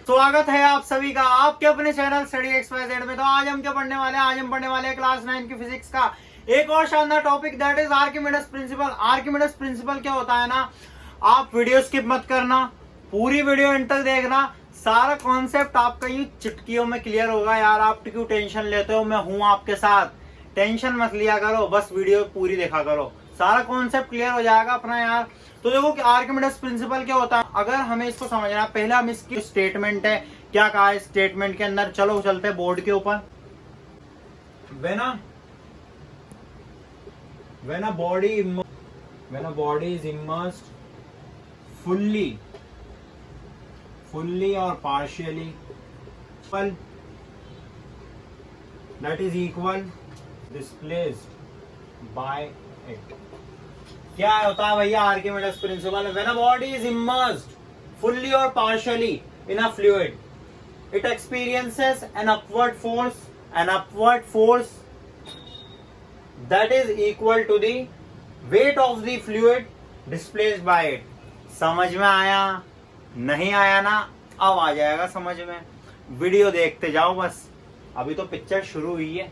स्वागत है आप सभी का आपके अपने चैनल स्टडी XYZ में। तो आज हम क्या पढ़ने वाले हैं? आज हम पढ़ने वाले हैं क्लास 9 की फिजिक्स का एक और शानदार topic, that is Archimedes principal. Archimedes principal क्या होता है ना, आप वीडियो स्किप मत करना, पूरी वीडियो एंड तक देखना, सारा कॉन्सेप्ट आपका यूं चुटकियों में क्लियर होगा। यार आप क्यों टेंशन लेते हो, मैं हूं आपके साथ, टेंशन मत लिया करो, बस वीडियो पूरी देखा करो, सारा कॉन्सेप्ट क्लियर हो जाएगा अपना यार। तो देखो कि आर्किमिडीज प्रिंसिपल क्या होता है, अगर हमें इसको समझना है, पहले हम इसकी स्टेटमेंट है क्या कहा है स्टेटमेंट के अंदर। चलो चलते हैं बोर्ड के ऊपर। when a body is immersed fully or partially, that is equal displaced by it। क्या होता है भैया Archimedes principle? When a body is immersed fully or partially in a fluid, it experiences an upward force that is equal to the weight of the fluid displaced by it। समझ में आया? नहीं आया ना, अब आ जाएगा समझ में। वीडियो देखते जाओ बस, अभी तो पिक्चर शुरू हुई है,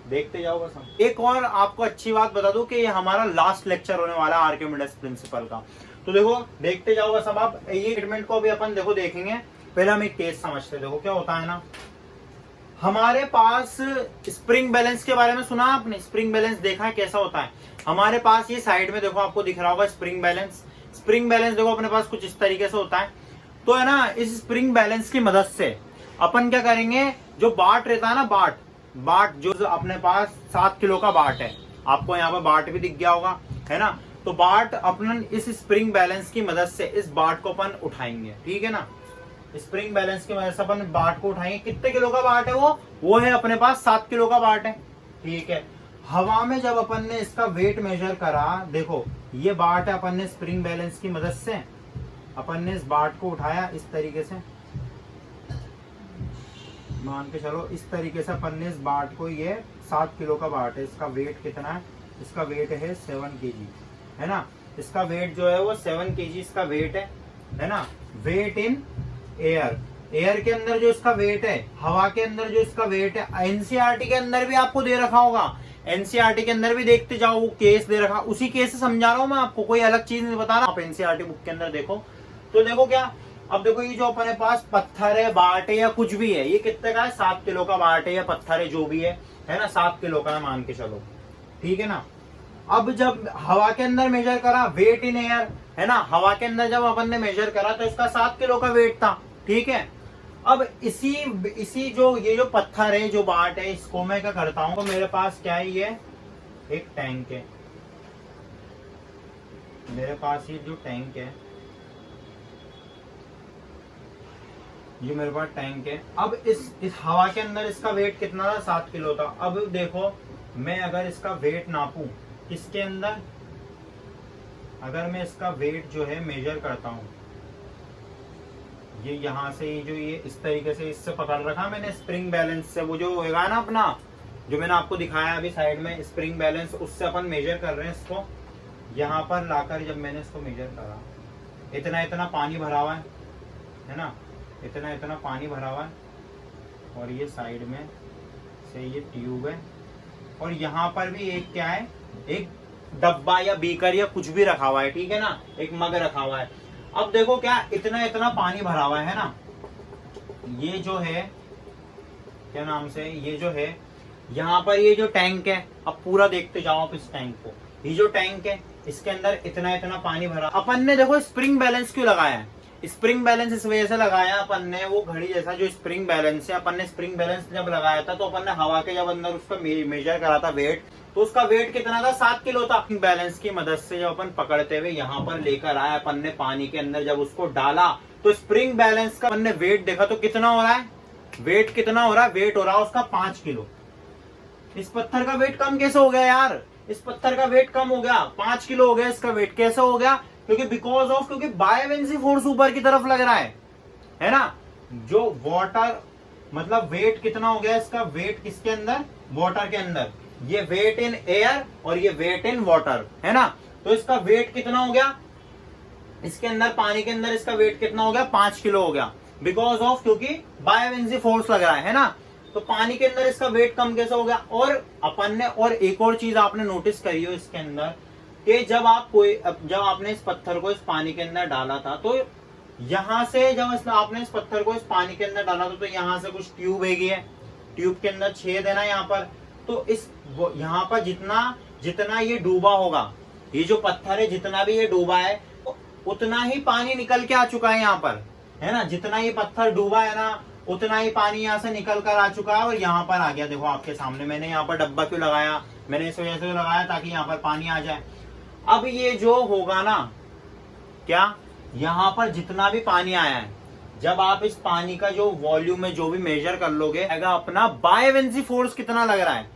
देखते जाओ बस। हम एक और आपको अच्छी बात बता दूं कि ये हमारा लास्ट लेक्चर होने वाला है आर्किमिडीज प्रिंसिपल का। तो देखो देखते जाओ बस। अब आप ये स्टेटमेंट को भी अपन देखो देखेंगे, पहले हम एक केस समझते हैं। देखो क्या होता है ना, हमारे पास स्प्रिंग बैलेंस के बारे में सुना आपने? स्प्रिंग बैलेंस देखा है कैसा होता है? हमारे पास ये साइड में देखो आपको दिख रहा होगा स्प्रिंग बैलेंस। स्प्रिंग बैलेंस देखो अपने पास कुछ इस तरीके से होता है। तो है ना, इस स्प्रिंग बैलेंस की मदद से अपन क्या करेंगे, जो बाट रहता है ना, बाट जो अपने पास 7 किलो का बाट है, आपको यहाँ पर बाट भी दिख गया होगा, है ना। तो बाट अपन इस स्प्रिंग बैलेंस की मदद से इस बाट को अपन उठाएंगे, ठीक है ना। स्प्रिंग बैलेंस की वजह से अपन बाट को उठाएंगे। कितने किलो का बाट है वो है अपने पास 7 किलो का बाट है, ठीक है। हवा में जब अपन ने इसका वेट मेजर करा, देखो ये बाट है, अपन ने स्प्रिंग बैलेंस की मदद से अपन ने इस बाट को उठाया इस तरीके से, मान के चलो इस तरीके से अपन ने इस बाट को, ये 7 किलो का बाट है, इसका वेट कितना है? इसका वेट है 7 kg, है ना। इसका वेट जो है वो 7 kg इसका वेट है ना। वेट इन एयर के अंदर जो इसका वेट है, हवा के अंदर जो इसका वेट है, एनसीईआरटी के अंदर भी आपको दे रखा होगा। एनसीईआरटी के अंदर भी देखते जाओ, वो केस दे रखा, उसी केस से समझा रहा हूं मैं आपको, कोई अलग चीज नहीं बता रहा। आप एनसीईआरटी बुक के अंदर देखो तो देखो क्या, अब देखो ये जो अपने पास पत्थर है, बाट है या कुछ भी है, ये कितने का है? 7 किलो का बाट है या पत्थर है, जो भी है ना, 7 किलो का है मान के चलो, ठीक है ना। अब जब हवा के अंदर मेजर करा, वेट इन एयर, है ना, हवा के अंदर जब अपन ने मेजर करा तो इसका 7 किलो का वेट था, ठीक है। अब इसी जो ये जो पत्थर है, जो बाट है, इसको मैं क्या करता हूं, तो मेरे पास क्या है, ये एक टैंक है, मेरे पास ये जो टैंक है, ये मेरे पास टैंक है। अब इस हवा के अंदर इसका वेट कितना था? 7 किलो था। अब देखो मैं अगर इसका वेट नापूं, इसके अंदर अगर मैं इसका वेट जो है मेजर करता हूं, ये यहां से जो ये इस तरीके से इससे पकड़ रखा मैंने स्प्रिंग बैलेंस से, वो जो होगा ना अपना, जो मैंने आपको दिखाया अभी साइड में स्प्रिंग बैलेंस, उससे अपन मेजर कर रहे हैं इसको। यहाँ पर लाकर जब मैंने इसको मेजर करा, इतना पानी भरा हुआ है ना, इतना पानी भरा हुआ है, और ये साइड में से ये ट्यूब है, और यहाँ पर भी एक क्या है, एक डब्बा या बीकर या कुछ भी रखा हुआ है, ठीक है ना, एक मग रखा हुआ है। अब देखो क्या, इतना पानी भरा हुआ है ना, ये जो है क्या नाम से, ये जो है यहाँ पर ये जो टैंक है, अब पूरा देखते जाओ आप इस टैंक को, ये जो टैंक है इसके अंदर इतना पानी भरा। अपन ने देखो स्प्रिंग बैलेंस क्यों लगाया है? स्प्रिंग बैलेंस इस वजह से लगाया अपन ने, वो घड़ी जैसा जो स्प्रिंग बैलेंस है, अपन ने स्प्रिंग बैलेंस जब लगाया था तो अपन ने हवा के जब अंदर उसका मेजर करा था वेट, तो उसका वेट कितना था? 7 किलो था। बैलेंस की मदद से जब अपन पकड़ते हुए यहाँ पर लेकर आए, अपन ने पानी के अंदर जब उसको डाला, तो स्प्रिंग बैलेंस का अपन ने वेट देखा, तो कितना हो रहा है? वेट कितना हो रहा है? वेट हो रहा है उसका 5 किलो। इस पत्थर का वेट कम कैसे हो गया यार? इस पत्थर का वेट कम हो गया, 5 किलो हो गया इसका वेट। कैसे हो गया? क्योंकि बायोवेंसी फोर्स ऊपर की तरफ लग रहा है ना। जो वाटर मतलब वेट कितना हो गया इसका? वेट किसके अंदर? वाटर के अंदर। ये वेट इन एयर और ये वेट इन वाटर, है ना। तो इसका वेट कितना हो गया इसके अंदर? पानी के अंदर इसका वेट कितना हो गया? 5 किलो हो गया। बिकॉज ऑफ, क्योंकि बायोवेंसी फोर्स लग रहा है ना। तो पानी के अंदर इसका वेट कम कैसे हो गया। और अपन ने और एक और चीज आपने नोटिस करी हो इसके अंदर कि जब आपने इस पत्थर को इस पानी के अंदर डाला था, तो यहां से जब आपने इस पत्थर को इस पानी के अंदर डाला था, तो यहां से कुछ ट्यूब हैगी है, ट्यूब के अंदर छेद है ना यहाँ पर। तो यहाँ पर जितना ये डूबा होगा, ये जो पत्थर है जितना भी ये डूबा है, उतना ही पानी निकल के आ चुका है यहाँ पर, है ना। जितना ये पत्थर डूबा है ना, उतना ही पानी यहाँ से निकल कर आ चुका है और यहाँ पर आ गया। देखो आपके सामने मैंने यहाँ पर डब्बा क्यों लगाया, मैंने इस वजह से लगाया ताकि यहाँ पर पानी आ जाए। अब ये जो होगा ना, क्या यहाँ पर जितना भी पानी आया है, जब आप इस पानी का जो वॉल्यूम है जो भी मेजर कर लोगे, आएगा अपना बायोवेंसी फोर्स कितना लग रहा है।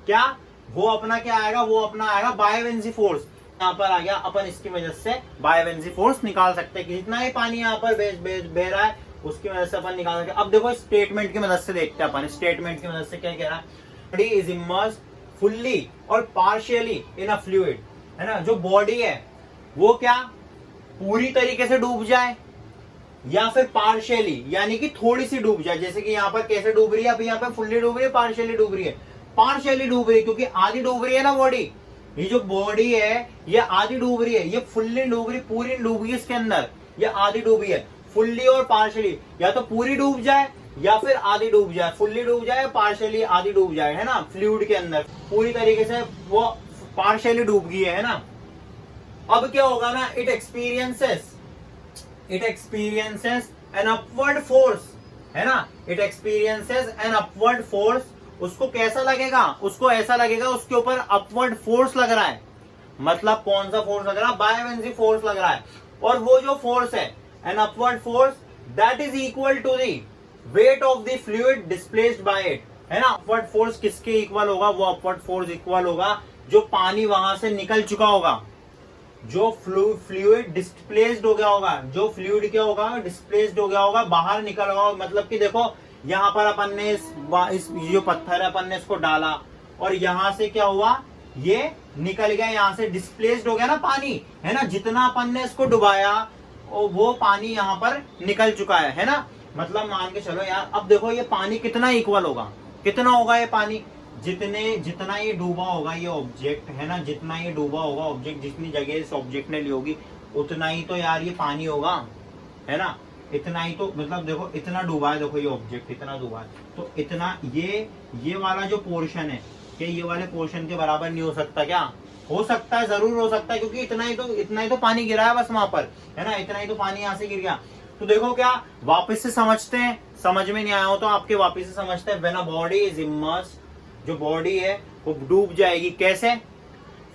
क्या वो अपना क्या आएगा, वो अपना आएगा बायोवेंसी फोर्स। यहाँ पर आ गया, अपन इसकी वजह से बायोवेंसी फोर्स निकाल सकते हैं कि जितना ही पानी यहाँ पर बह रहा है उसकी वजह से अपन निकाल सकते हैं। अब देखो स्टेटमेंट की मदद से देखते हैं अपन, स्टेटमेंट की मदद से क्या कह रहा है, body is immersed fully or partially in a fluid, है ना। जो बॉडी है वो क्या पूरी तरीके से डूब जाए या फिर पार्शियली, यानी कि थोड़ी सी डूब जाए। जैसे कि यहाँ पर कैसे डूब रही है, अभी यहाँ पर फुल्ली डूब रही है, पार्शियली डूब रही है। पार्शियली डूब रही है क्योंकि आधी डूब रही है ना बॉडी। ये जो बॉडी है ये आधी डूब रही है, ये फुल्ली डूब रही, पूरी डूब गई इसके अंदर, ये आधी डूबी है। फुल्ली और पार्शियली, या तो पूरी डूब जाए या फिर आधी डूब जाए, फुल्ली डूब जाए पार्शियली आधी डूब जाए, है ना। फ्लूइड के अंदर पूरी तरीके से वो पार्शियली डूब गई है ना। अब क्या होगा ना, it experiences N upward force, है ना। It experiences N upward force. उसको कैसा लगेगा, उसको ऐसा लगेगा उसके ऊपर अपवर्ड फोर्स लग रहा है। मतलब कौन सा फोर्स लग रहा है, बायोवेंसी फोर्स लग रहा है। और वो जो फोर्स है an upward force that is equal to the weight of the fluid displaced by it, है ना। अपवर्ड फोर्स किसके इक्वल होगा, वो अपवर्ड फोर्स इक्वल होगा जो पानी वहां से निकल चुका होगा, जो फ्लूइड डिस्प्लेस्ड हो गया होगा, जो फ्लूइड क्या होगा डिस्प्लेस्ड हो गया होगा, बाहर निकल होगा। मतलब कि देखो यहाँ पर अपन ने इस जो पत्थर है अपन ने इसको डाला और यहाँ से क्या हुआ, ये निकल गया, यहाँ से डिस्प्लेस्ड हो गया ना पानी, है ना। जितना अपन ने इसको डुबाया वो पानी यहाँ पर निकल चुका है ना। मतलब मान के चलो यार, अब देखो ये पानी कितना इक्वल होगा, कितना होगा ये पानी, जितना ये डूबा होगा ये ऑब्जेक्ट, है ना। जितना ये डूबा होगा ऑब्जेक्ट, जितनी जगह इस ऑब्जेक्ट ने ली होगी उतना ही तो यार ये पानी होगा, है ना। इतना ही तो, मतलब देखो इतना डूबा है, देखो ये ऑब्जेक्ट इतना डूबा है, तो इतना ये वाला जो पोर्शन है, क्या ये वाले पोर्शन के बराबर नहीं हो सकता क्या? हो सकता है, जरूर हो सकता है, क्योंकि इतना ही तो पानी गिरा है बस वहां पर, है ना। इतना ही तो पानी यहाँ से गिर गया। तो देखो क्या वापस से समझते हैं, समझ में नहीं आया हो तो आपके वापस से समझते हैं। When a body is immersed, जो बॉडी है वो डूब जाएगी, कैसे,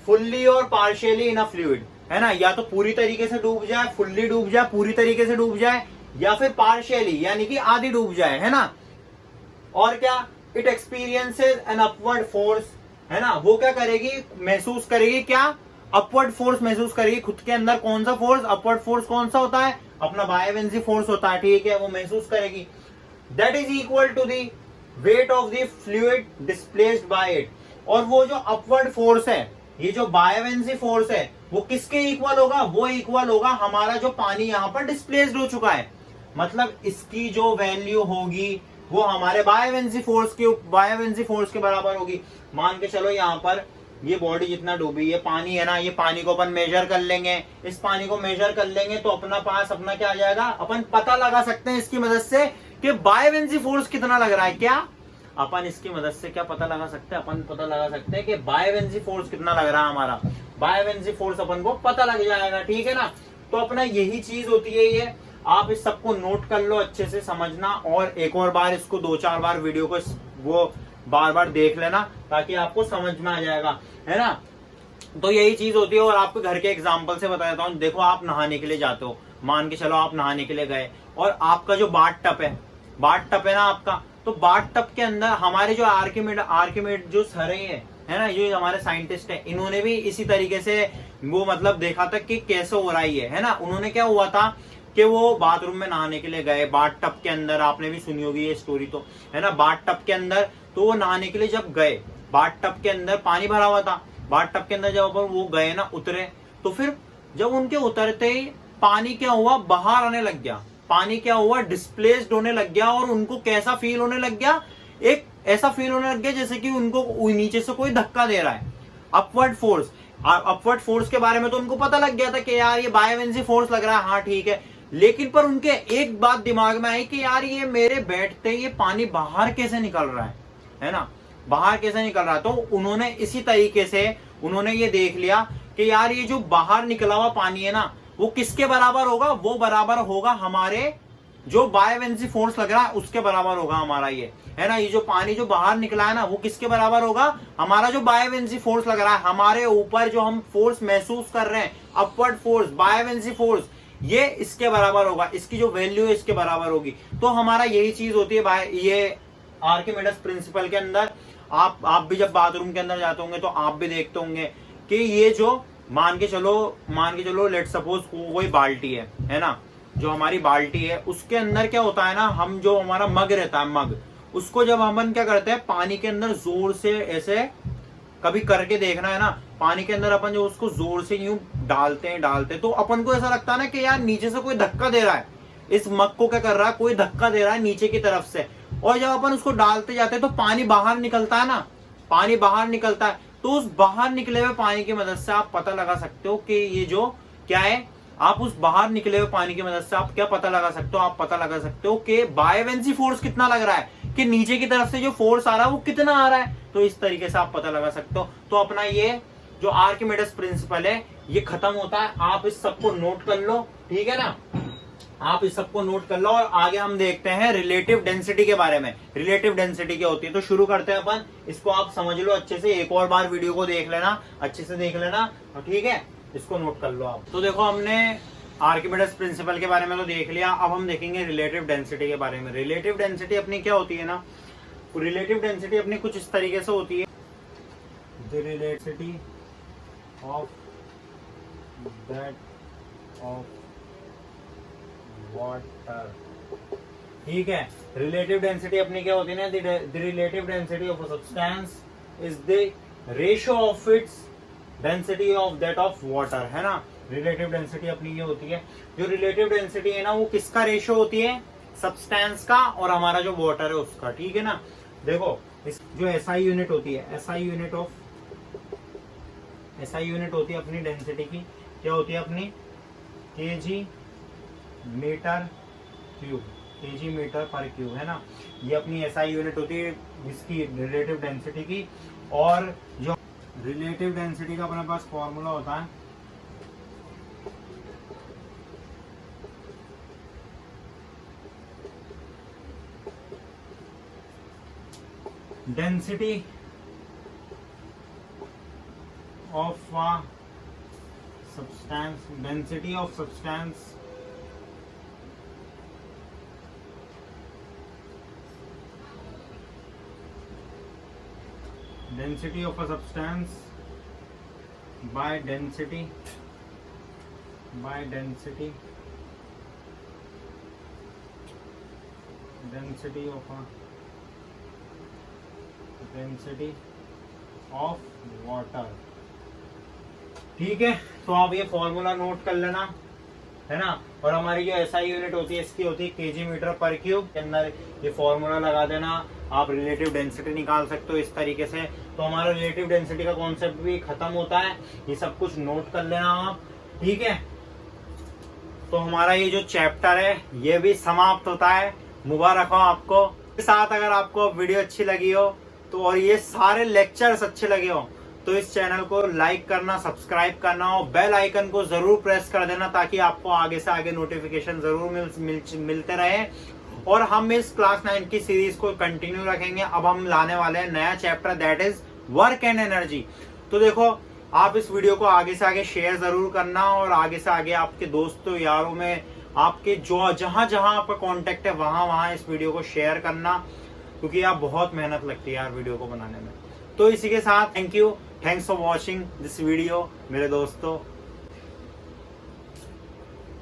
fully or partially in a fluid, है ना। या तो पूरी तरीके से डूब जाए, फुल्ली डूब जाए, पूरी तरीके से डूब जाए, या फिर पार्शियली यानी कि आधी डूब जाए, है ना। और क्या, it experiences N upward force, है ना। वो क्या करेगी, महसूस करेगी, क्या अपवर्ड फोर्स महसूस करेगी खुद के अंदर। कौन सा फोर्स, अपवर्ड फोर्स कौन सा होता है, अपना बायोवेंसी फोर्स होता है, ठीक है। वो महसूस करेगी, that is equal to the weight of the fluid displaced by it. और वो जो अपवर्ड फोर्स है, ये जो बायोवेंसी फोर्स है, वो किसके इक्वल होगा, वो इक्वल होगा हमारा जो पानी यहाँ पर डिस्प्लेस्ड हो चुका है। मतलब इसकी जो वैल्यू होगी वो हमारे बायोवेंसी फोर्स के बराबर होगी। मान के चलो यहाँ पर ये बॉडी जितना डूबी, ये पानी है ना, ये पानी को अपन मेजर कर लेंगे। इस पानी को मेजर कर लेंगे तो अपना क्या आ जाएगा, अपन पता लगा सकते हैं इसकी मदद से कि बायोवेंसी फोर्स कितना लग रहा है। क्या अपन इसकी मदद से क्या पता लगा सकते हैं, अपन पता लगा सकते हैं कि बायोवेंसी फोर्स कितना लग रहा है हमारा। बायोवेंसी फोर्स अपन को पता लग जाएगा, ठीक है ना। तो अपना यही चीज होती है ये। आप इस सबको नोट कर लो, अच्छे से समझना, और एक और बार इसको 2-4 बार वीडियो को वो बार देख लेना ताकि आपको समझ में आ जाएगा, है ना। तो यही चीज होती है। और आपको घर के एग्जांपल से बता देता हूँ। देखो आप नहाने के लिए जाते हो, मान के चलो आप नहाने के लिए गए और आपका जो बाथ टब है ना आपका, तो बाथ टब के अंदर हमारे जो आर्किमिड जो सर है ना, जो हमारे साइंटिस्ट है, इन्होंने भी इसी तरीके से वो मतलब देखा था कि कैसे हो रहा है ना। उन्होंने क्या हुआ था कि वो बाथरूम में नहाने के लिए गए, बाथ टब के अंदर, आपने भी सुनी होगी ये स्टोरी तो, है ना। बाथ टब के अंदर तो वो नहाने के लिए जब गए, बाथ टब के अंदर पानी भरा हुआ था, बाथ टब के अंदर जब वो गए ना, उतरे, तो फिर जब उनके उतरते ही पानी क्या हुआ, बाहर आने लग गया, पानी क्या हुआ, डिस्प्लेस्ड होने लग गया और उनको कैसा फील होने लग गया, एक ऐसा फील होने लग गया जैसे कि उनको नीचे से कोई धक्का दे रहा है। अपवर्ड फोर्स, अपवर्ड फोर्स के बारे में तो उनको पता लग गया था कि यार ये बायोवेंसी फोर्स लग रहा है, हाँ ठीक है, लेकिन पर उनके एक बात दिमाग में आई कि यार ये मेरे बैठते ये पानी बाहर कैसे निकल रहा है ना, बाहर कैसे निकल रहा है। तो उन्होंने इसी तरीके से उन्होंने ये देख लिया कि यार ये जो बाहर निकला हुआ पानी है ना, वो किसके बराबर होगा, वो बराबर होगा हमारे जो बायोवेंसी फोर्स लग रहा है उसके बराबर होगा हमारा ये, है ना। ये जो पानी जो बाहर निकला है ना, वो किसके बराबर होगा, हमारा जो बायोवेंसी फोर्स लग रहा है, हमारे ऊपर जो हम फोर्स महसूस कर रहे हैं, अपवर्ड फोर्स, बायोवेंसी फोर्स, ये इसके बराबर होगा, इसकी जो वैल्यू है इसके बराबर होगी। तो हमारा यही चीज होती है ये आर्किमिडीज प्रिंसिपल के अंदर। आप भी जब बाथरूम के अंदर जाते होंगे तो आप भी देखते होंगे कि ये जो मान के चलो लेट सपोज कोई बाल्टी है ना, जो हमारी बाल्टी है उसके अंदर क्या होता है ना, हम जो हमारा मग रहता है, मग, उसको जब हम क्या करते हैं पानी के अंदर जोर से ऐसे कभी करके देखना है ना, पानी के अंदर अपन जो उसको जोर से यूं डालते तो अपन को ऐसा लगता है ना कि यार नीचे से कोई धक्का दे रहा है, इस मग को क्या कर रहा है, कोई धक्का दे रहा है नीचे की तरफ से। और जब अपन उसको डालते जाते हैं तो पानी बाहर निकलता है ना, पानी बाहर निकलता है। तो उस बाहर निकले हुए पानी की मदद से आप पता लगा सकते हो कि ये जो क्या है, आप उस बाहर निकले हुए पानी की मदद से आप क्या पता लगा सकते हो, आप पता लगा सकते हो कि बायोवेंसी फोर्स कितना लग रहा है, कि नीचे की तरफ से जो फोर्स आ रहा है वो कितना आ रहा है। तो इस तरीके से आप पता लगा सकते हो। तो अपना ये जो आर्किमिडीज प्रिंसिपल है ये खत्म होता है। आप इस सबको नोट कर लो, ठीक है ना, आप इस सबको नोट कर लो। और आगे हम देखते हैं रिलेटिव डेंसिटी के बारे में। रिलेटिव डेंसिटी क्या होती है, तो शुरू करते हैं अपन। इसको आप समझ लो अच्छे से, एक और बार वीडियो को देख लेना, अच्छे से देख लेना, ठीक है, इसको नोट कर लो आप। तो देखो हमने आर्किमिडीज प्रिंसिपल के बारे में तो देख लिया, अब हम देखेंगे रिलेटिव डेंसिटी के बारे में। रिलेटिव डेंसिटी अपनी क्या होती है ना, रिलेटिव डेंसिटी अपनी कुछ इस तरीके से होती है, the relativity of that of water, ठीक है। रिलेटिव डेंसिटी अपनी क्या होती है ना, the relative density of a substance is the ratio of its density of that of water, है ना। रिलेटिव डेंसिटी अपनी ये होती है, जो रिलेटिव डेंसिटी है ना वो किसका रेशियो होती है, सब्सटेंस का और हमारा जो वाटर है उसका, ठीक है ना। देखो इस जो एसआई यूनिट होती है, एसआई यूनिट होती है अपनी डेंसिटी की, क्या होती है अपनी, KG metre cube, KG metre पर क्यूब, है ना। ये अपनी एसआई यूनिट होती है इसकी रिलेटिव डेंसिटी की। और जो रिलेटिव डेंसिटी का अपने पास फॉर्मूला होता है, density of substance, density of substance density of a substance by density of water, ठीक है। तो आप ये फॉर्मूला नोट कर लेना, है ना। और हमारी जो एसआई यूनिट होती है इसकी होती है केजी मीटर पर क्यूब, के अंदर ये फॉर्मूला लगा देना, आप रिलेटिव डेंसिटी निकाल सकते हो इस तरीके से। तो हमारा रिलेटिव डेंसिटी का कॉन्सेप्ट भी खत्म होता है, ये सब कुछ नोट कर लेना आप, ठीक है। तो हमारा ये जो चैप्टर है ये भी समाप्त होता है। मुबारक हो आपको। साथ अगर आपको वीडियो अच्छी लगी हो तो और ये सारे लेक्चर्स अच्छे लगे हो तो इस चैनल को लाइक करना, सब्सक्राइब करना और बेल आइकन को जरूर प्रेस कर देना ताकि आपको आगे से आगे नोटिफिकेशन जरूर मिलते रहे। और हम इस क्लास 9 की सीरीज को कंटिन्यू रखेंगे। अब हम लाने वाले हैं नया chapter, that is work and energy. तो देखो आप इस वीडियो को आगे से आगे शेयर जरूर करना और आगे से आगे आपके दोस्तों यारों में आपके जो जहां जहां आपका कांटेक्ट है वहां इस वीडियो को शेयर करना, क्योंकि आप बहुत मेहनत लगती है यार वीडियो को बनाने में। तो इसी के साथ thanks for watching this video मेरे दोस्तों।